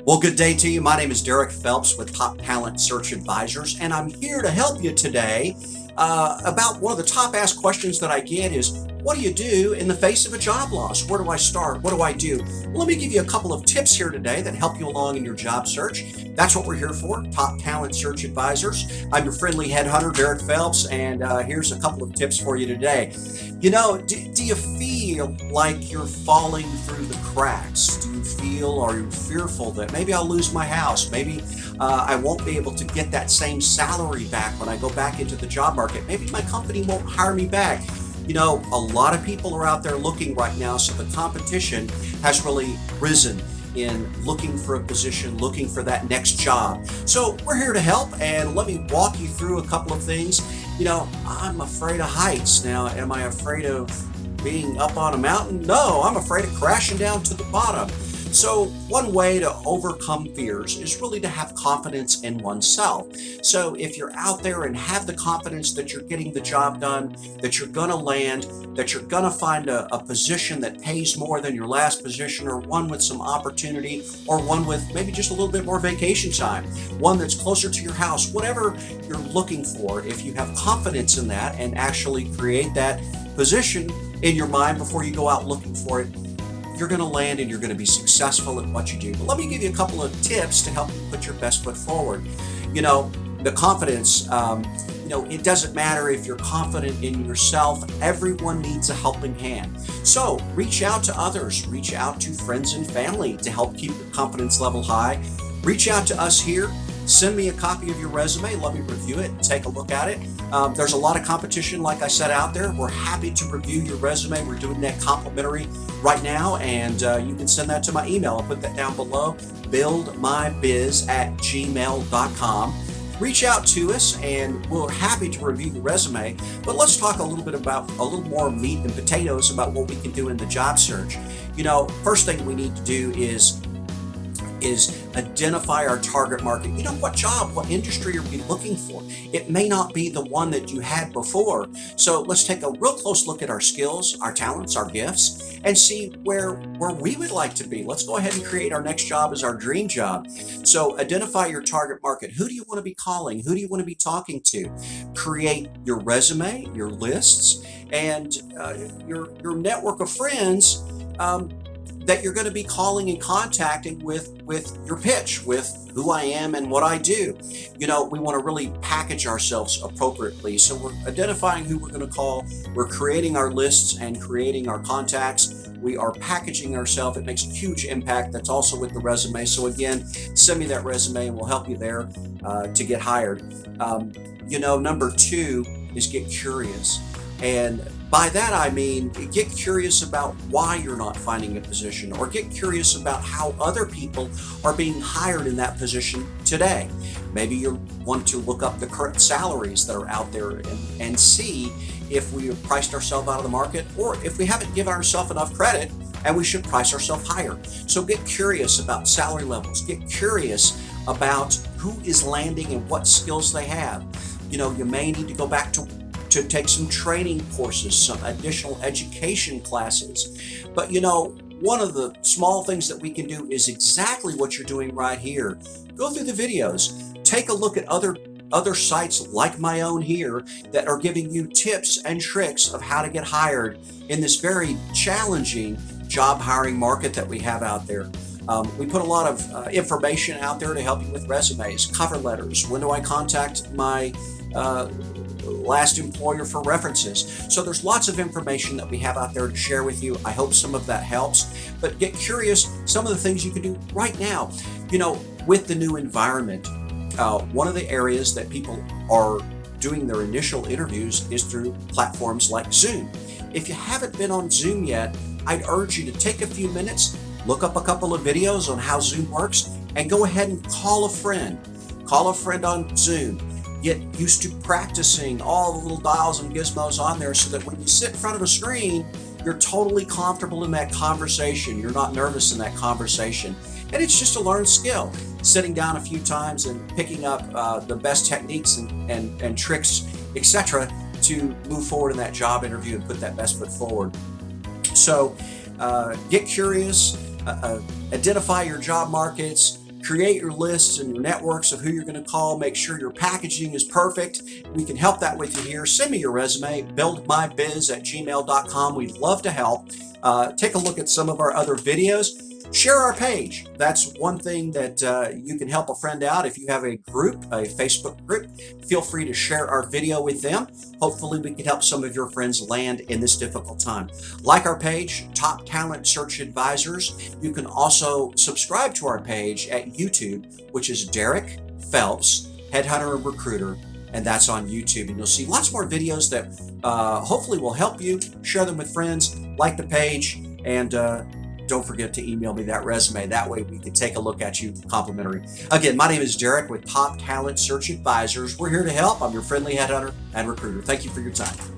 Well, good day to you. My name is Derek Phelps with Top Talent Search Advisors, and I'm here to help you today about one of the top asked questions that I get is, what do you do in the face of a job loss? Where do I start? What do I do? Well, let me give you a couple of tips here today that help you along in your job search. That's what we're here for, Top Talent Search Advisors. I'm your friendly headhunter, Derek Phelps, and here's a couple of tips for you today. Do you feel like you're falling through the cracks? Do you feel, or are you fearful that maybe I'll lose my house? Maybe I won't be able to get that same salary back when I go back into the job market. Maybe my company won't hire me back. A lot of people are out there looking right now, so the competition has really risen in looking for a position, looking for that next job. So we're here to help, and let me walk you through a couple of things. I'm afraid of heights. Now, am I afraid of being up on a mountain? No, I'm afraid of crashing down to the bottom. So one way to overcome fears is really to have confidence in oneself. So if you're out there and have the confidence that you're getting the job done, that you're going to land, that you're going to find a position that pays more than your last position, or one with some opportunity, or one with maybe just a little bit more vacation time, one that's closer to your house, whatever you're looking for, if you have confidence in that and actually create that position in your mind before you go out looking for it, you're going to land and you're going to be successful at what you do. But let me give you a couple of tips to help you put your best foot forward. The confidence, it doesn't matter if you're confident in yourself. Everyone needs a helping hand. So reach out to others, reach out to friends and family to help keep your confidence level high. Reach out to us here. Send me a copy of your resume. Let me review it and take a look at it. There's a lot of competition, like I said, out there. We're happy to review your resume. We're doing that complimentary right now, and you can send that to my email. I'll put that down below, buildmybiz@gmail.com. Reach out to us, and we're happy to review the resume. But let's talk a little bit about a little more meat and potatoes about what we can do in the job search. First thing we need to do is identify our target market. What job, what industry are we looking for? It may not be the one that you had before. So let's take a real close look at our skills, our talents, our gifts, and see where we would like to be. Let's go ahead and create our next job as our dream job. So identify your target market. Who do you want to be calling? Who do you want to be talking to? Create your resume, your lists, and your network of friends that you're going to be calling and contacting with your pitch, with who I am and what I do. We want to really package ourselves appropriately. So we're identifying who we're going to call. We're creating our lists and creating our contacts. We are packaging ourselves. It makes a huge impact. That's also with the resume. So again, send me that resume and we'll help you there to get hired. Number two is get curious. And by that, I mean, get curious about why you're not finding a position, or get curious about how other people are being hired in that position today. Maybe you want to look up the current salaries that are out there and see if we have priced ourselves out of the market, or if we haven't given ourselves enough credit and we should price ourselves higher. So get curious about salary levels. Get curious about who is landing and what skills they have. You may need to go back to take some training courses, some additional education classes. But one of the small things that we can do is exactly what you're doing right here. Go through the videos, take a look at other sites like my own here that are giving you tips and tricks of how to get hired in this very challenging job hiring market that we have out there. We put a lot of information out there to help you with resumes, cover letters. When do I contact my last employer for references? So there's lots of information that we have out there to share with you. I hope some of that helps, but get curious. Some of the things you can do right now, with the new environment. One of the areas that people are doing their initial interviews is through platforms like Zoom. If you haven't been on Zoom yet, I'd urge you to take a few minutes, look up a couple of videos on how Zoom works, and go ahead and call a friend. Call a friend on Zoom. Get used to practicing all the little dials and gizmos on there so that when you sit in front of a screen, you're totally comfortable in that conversation. You're not nervous in that conversation. And it's just a learned skill. Sitting down a few times and picking up the best techniques and tricks, etc., to move forward in that job interview and put that best foot forward. So get curious, identify your job markets, create your lists and your networks of who you're going to call. Make sure your packaging is perfect. We can help that with you here. Send me your resume, buildmybiz@gmail.com. We'd love to help. Take a look at some of our other videos. Share our page. That's one thing that you can help a friend out. If you have a group, a Facebook group, feel free to share our video with them. Hopefully we can help some of your friends land in this difficult time. Like our page, Top Talent Search Advisors. You can also subscribe to our page at YouTube, which is Derek Phelps, Headhunter and Recruiter, and that's on YouTube. And you'll see lots more videos that hopefully will help you. Share them with friends, like the page, and don't forget to email me that resume. That way we can take a look at you complimentary. Again, my name is Derek with Top Talent Search Advisors. We're here to help. I'm your friendly headhunter and recruiter. Thank you for your time.